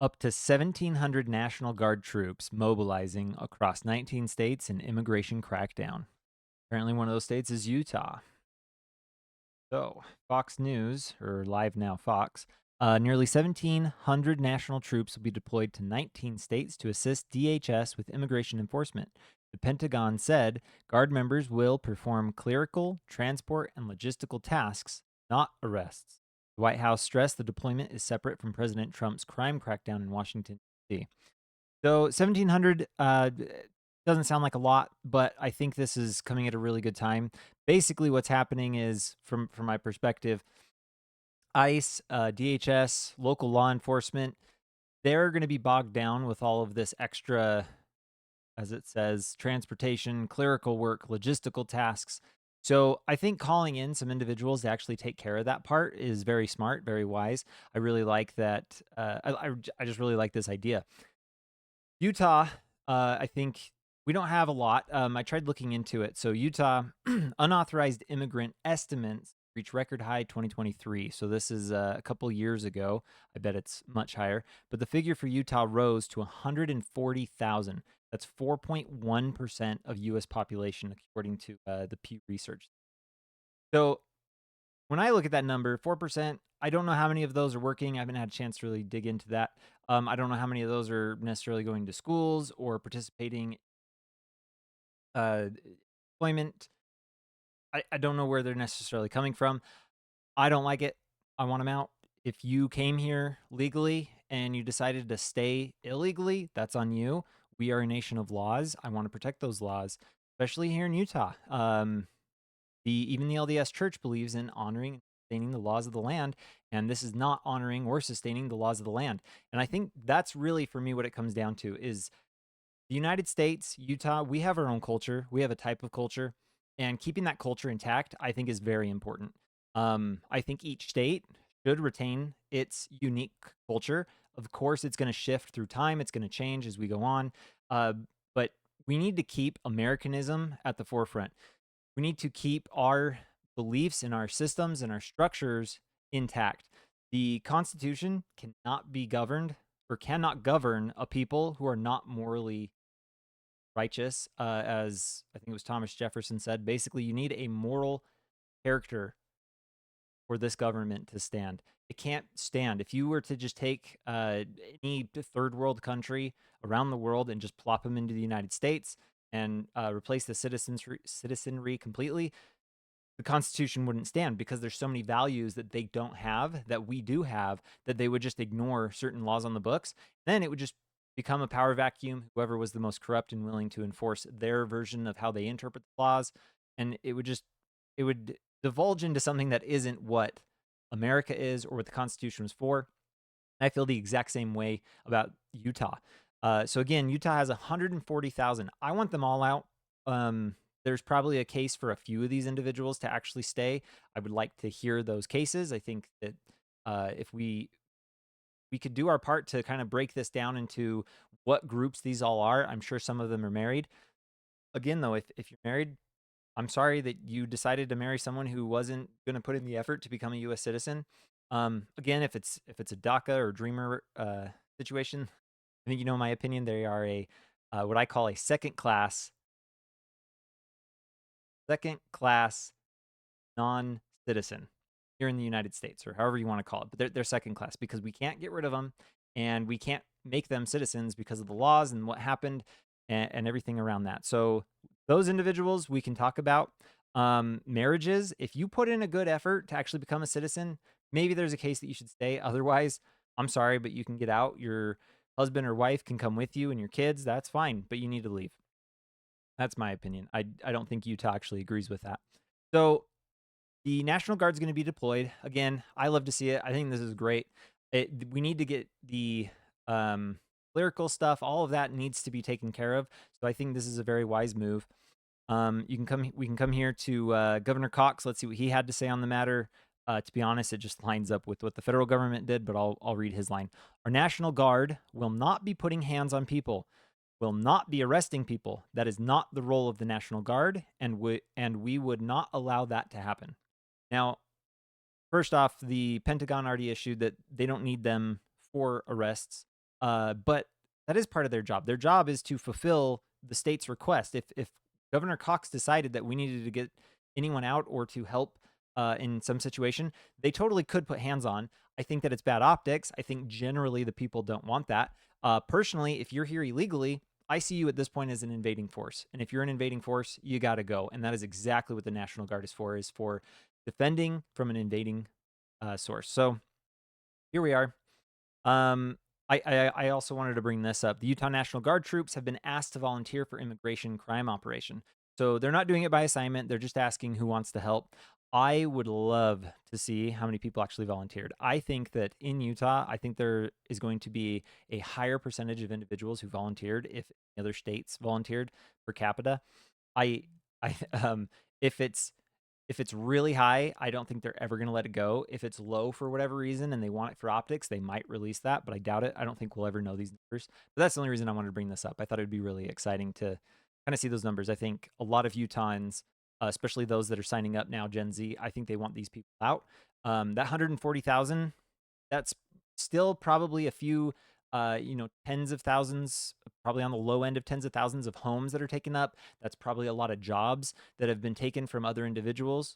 Up to 1,700 National Guard troops mobilizing across 19 states in immigration crackdown. Apparently, one of those states is Utah. So, Fox News, or Live Now Fox, nearly 1,700 national troops will be deployed to 19 states to assist DHS with immigration enforcement. The Pentagon said Guard members will perform clerical, transport, and logistical tasks, not arrests. The White House stressed the deployment is separate from President Trump's crime crackdown in Washington, D.C. So 1,700 doesn't sound like a lot, but I think this is coming at a really good time. Basically, what's happening is, from my perspective, ICE, DHS, local law enforcement, they're going to be bogged down with all of this extra, as it says, transportation, clerical work, logistical tasks. So I think calling in some individuals to actually take care of that part is very smart, very wise. I really like that. I just really like this idea. Utah, I think we don't have a lot. I tried looking into it. So Utah unauthorized immigrant estimates reached record high 2023. So this is a couple years ago. I bet it's much higher. But the figure for Utah rose to 140,000. That's 4.1% of U.S. population, according to the Pew Research. So when I look at that number, 4%, I don't know how many of those are working. I haven't had a chance to really dig into that. I don't know how many of those are necessarily going to schools or participating employment. I don't know where they're necessarily coming from. I don't like it. I want them out. If you came here legally and you decided to stay illegally, that's on you. We are a nation of laws. I want to protect those laws, especially here in Utah. Even the LDS Church believes in honoring and sustaining the laws of the land, and this is not honoring or sustaining the laws of the land. And I think that's really, for me, what it comes down to is the United States, Utah, we have our own culture. We have a type of culture, and keeping that culture intact, I think, is very important. I think each state should retain its unique culture. Of course, it's going to shift through time. It's going to change as we go on. But we need to keep Americanism at the forefront. We need to keep our beliefs and our systems and our structures intact. The Constitution cannot be governed or cannot govern a people who are not morally righteous. As I think it was Thomas Jefferson said, basically, you need a moral character for this government to stand. It can't stand. If you were to just take any third world country around the world and just plop them into the United States and replace the citizenry completely, the Constitution wouldn't stand because there's so many values that they don't have that we do have that they would just ignore certain laws on the books. Then it would just become a power vacuum. Whoever was the most corrupt and willing to enforce their version of how they interpret the laws, and it would divulge into something that isn't what America is or what the Constitution was for. I feel the exact same way about Utah. So again, Utah has 140,000. I want them all out. There's probably a case for a few of these individuals to actually stay. I would like to hear those cases. I think that if we could do our part to kind of break this down into what groups these all are. I'm sure some of them are married. Again, though, if you're married, I'm sorry that you decided to marry someone who wasn't going to put in the effort to become a U.S. citizen. Again, if it's a DACA or Dreamer situation, I think you know my opinion. They are a what I call a second class non-citizen here in the United States, or however you want to call it. But they're second class because we can't get rid of them, and we can't make them citizens because of the laws and what happened and everything around that. So those individuals we can talk about. Marriages, if you put in a good effort to actually become a citizen, maybe there's a case that you should stay. Otherwise, I'm sorry, but you can get out. Your husband or wife can come with you and your kids. That's fine, but you need to leave. That's my opinion. I don't think Utah actually agrees with that. So the National Guard's going to be deployed. Again, I love to see it. I think this is great. We need to get the lyrical stuff. All of that needs to be taken care of. So I think this is a very wise move. We can come here to Governor Cox. Let's see what he had to say on the matter. To be honest, it just lines up with what the federal government did, but I'll read his line. Our National Guard will not be putting hands on people, will not be arresting people. That is not the role of the National Guard, and we would not allow that to happen. Now, first off, the Pentagon already issued that they don't need them for arrests. But that is part of their job. Their job is to fulfill the state's request. If Governor Cox decided that we needed to get anyone out or to help in some situation, they totally could put hands on. I think that it's bad optics. I think generally the people don't want that. Personally, if you're here illegally, I see you at this point as an invading force. And if you're an invading force, you got to go. And that is exactly what the National Guard is for defending from an invading source. So here we are. I also wanted to bring this up. The Utah National Guard troops have been asked to volunteer for immigration crime operation. So they're not doing it by assignment. They're just asking who wants to help. I would love to see how many people actually volunteered. I think that in Utah, I think there is going to be a higher percentage of individuals who volunteered if other states volunteered per capita. I, I, if it's really high, I don't think they're ever going to let it go. If it's low for whatever reason and they want it for optics, they might release that, but I doubt it. I don't think we'll ever know these numbers. But that's the only reason I wanted to bring this up. I thought it would be really exciting to kind of see those numbers. I think a lot of Utahns, especially those that are signing up now, Gen Z, I think they want these people out. That 140,000, that's still probably a few tens of thousands, probably on the low end of tens of thousands of homes that are taken up. That's probably a lot of jobs that have been taken from other individuals.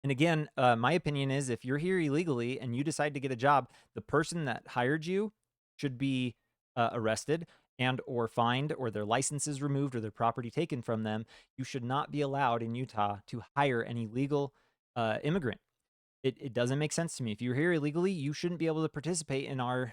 And again, my opinion is if you're here illegally and you decide to get a job, the person that hired you should be arrested and or fined or their licenses removed or their property taken from them. You should not be allowed in Utah to hire an illegal immigrant. It doesn't make sense to me. If you're here illegally, you shouldn't be able to participate in our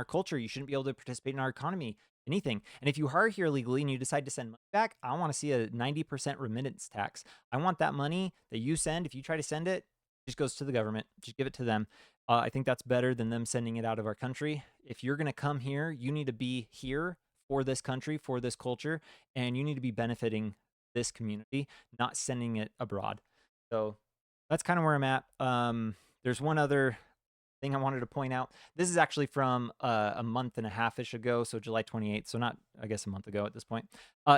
culture. You shouldn't be able to participate in our economy, anything. And if you are here illegally and you decide to send money back, I want to see a 90% remittance tax. I want that money that you send, if you try to send it, just goes to the government. Just give it to them. I think that's better than them sending it out of our country. If you're going to come here, you need to be here for this country, for this culture, and you need to be benefiting this community, not sending it abroad. So that's kind of where I'm at. There's one other thing I wanted to point out. This is actually from a month and a half-ish ago, so July 28th, so not, I guess, a month ago at this point.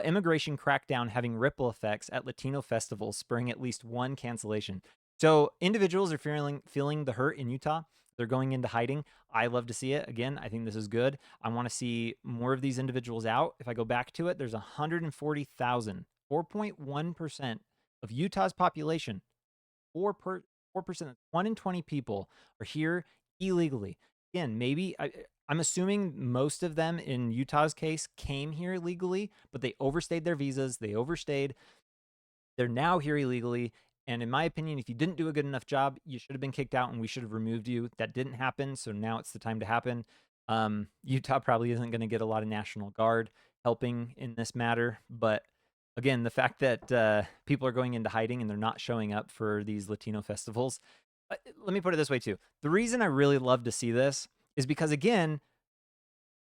Immigration crackdown having ripple effects at Latino festivals, spurring at least one cancellation. So individuals are feeling the hurt in Utah. They're going into hiding. I love to see it. Again, I think this is good. I want to see more of these individuals out. If I go back to it, there's 140,000, 4.1% of Utah's population 4%, 1 in 20 people are here illegally. Again, maybe I'm assuming most of them in Utah's case came here legally, but they overstayed their visas. They overstayed. They're now here illegally. And in my opinion, if you didn't do a good enough job, you should have been kicked out and we should have removed you. That didn't happen. So now it's the time to happen. Utah probably isn't going to get a lot of National Guard helping in this matter, but again, the fact that people are going into hiding and they're not showing up for these Latino festivals. Let me put it this way, too. The reason I really love to see this is because, again,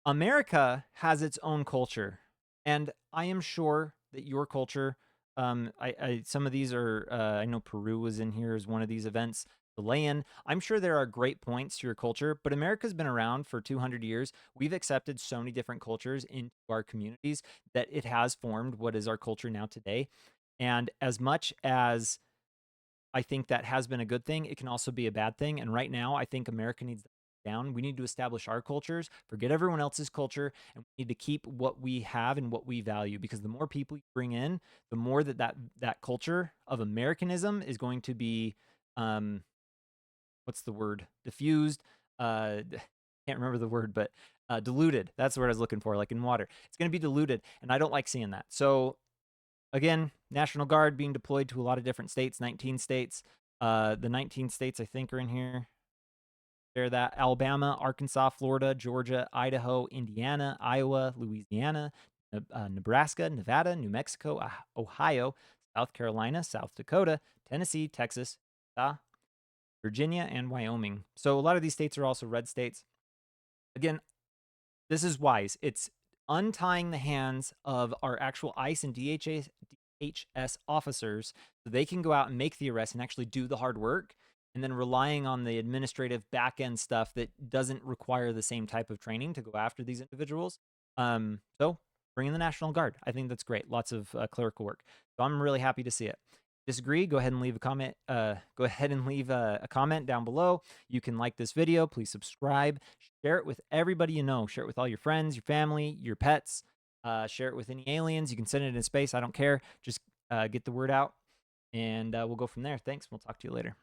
America has its own culture. And I am sure that your culture, some of these are, I know Peru was in here as one of these events. The lay-in. I'm sure there are great points to your culture, but America's been around for 200 years. We've accepted so many different cultures into our communities that it has formed what is our culture now today. And as much as I think that has been a good thing, it can also be a bad thing. And right now, I think America needs to down. We need to establish our cultures, forget everyone else's culture, and we need to keep what we have and what we value. Because the more people you bring in, the more that culture of Americanism is going to be what's the word? Diffused. Can't remember the word, but diluted. That's the word I was looking for, like in water. It's going to be diluted, and I don't like seeing that. So, again, National Guard being deployed to a lot of different states, 19 states. The 19 states, I think, are in here. They're that Alabama, Arkansas, Florida, Georgia, Idaho, Indiana, Iowa, Louisiana, Nebraska, Nevada, New Mexico, Ohio, South Carolina, South Dakota, Tennessee, Texas, Utah, Virginia, and Wyoming. So a lot of these states are also red states. Again, this is wise. It's untying the hands of our actual ICE and DHS officers so they can go out and make the arrest and actually do the hard work, and then relying on the administrative back-end stuff that doesn't require the same type of training to go after these individuals. So bring in the National Guard. I think that's great. Lots of clerical work. So I'm really happy to see it. Disagree, go ahead and leave a comment. Go ahead and leave a comment down below. You can like this video. Please subscribe. Share it with everybody you know. Share it with all your friends, your family, your pets. Share it with any aliens. You can send it in space. I don't care. Just get the word out, and we'll go from there. Thanks. We'll talk to you later.